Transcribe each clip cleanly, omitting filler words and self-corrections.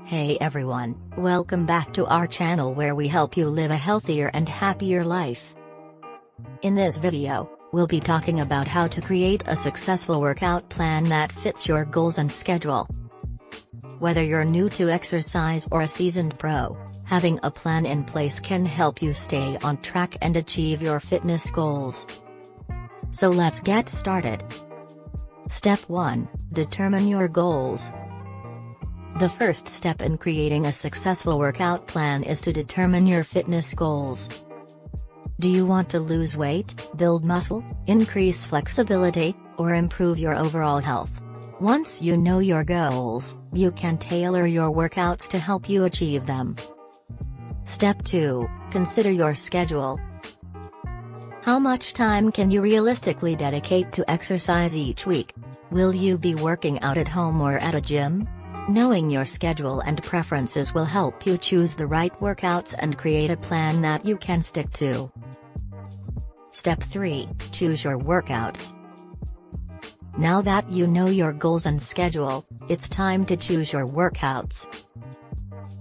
Hey everyone, welcome back to our channel where we help you live a healthier and happier life. In this video, we'll be talking about how to create a successful workout plan that fits your goals and schedule. Whether you're new to exercise or a seasoned pro, having a plan in place can help you stay on track and achieve your fitness goals. So let's get started. Step 1. Determine your goals. The first step in creating a successful workout plan is to determine your fitness goals. Do you want to lose weight, build muscle, increase flexibility, or improve your overall health? Once you know your goals, you can tailor your workouts to help you achieve them. Step 2. Consider your schedule. How much time can you realistically dedicate to exercise each week? Will you be working out at home or at a gym? Knowing your schedule and preferences will help you choose the right workouts and create a plan that you can stick to. Step 3. Choose your workouts. Now that you know your goals and schedule, it's time to choose your workouts.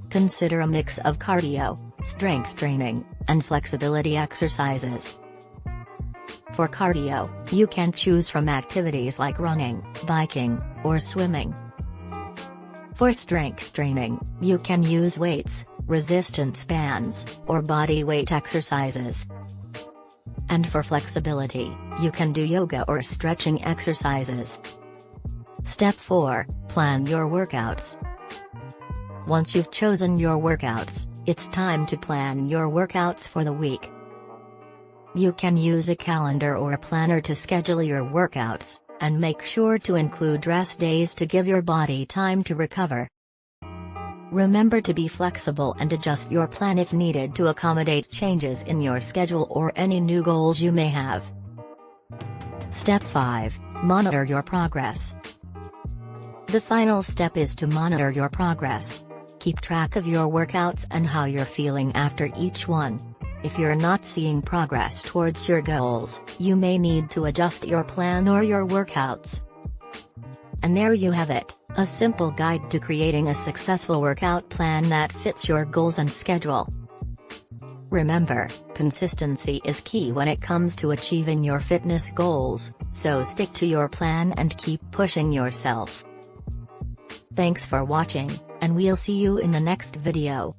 Consider a mix of cardio, strength training, and flexibility exercises. For cardio, you can choose from activities like running, biking, or swimming. For strength training, you can use weights, resistance bands, or body weight exercises. And for flexibility, you can do yoga or stretching exercises. Step 4. Plan your workouts. Once you've chosen your workouts, it's time to plan your workouts for the week. You can use a calendar or a planner to schedule your workouts, and make sure to include rest days to give your body time to recover. Remember to be flexible and adjust your plan if needed to accommodate changes in your schedule or any new goals you may have. Step 5. Monitor your progress. The final step is to monitor your progress. Keep track of your workouts and how you're feeling after each one. If you're not seeing progress towards your goals, you may need to adjust your plan or your workouts. And there you have it, a simple guide to creating a successful workout plan that fits your goals and schedule. Remember, consistency is key when it comes to achieving your fitness goals, so stick to your plan and keep pushing yourself. Thanks for watching, and we'll see you in the next video.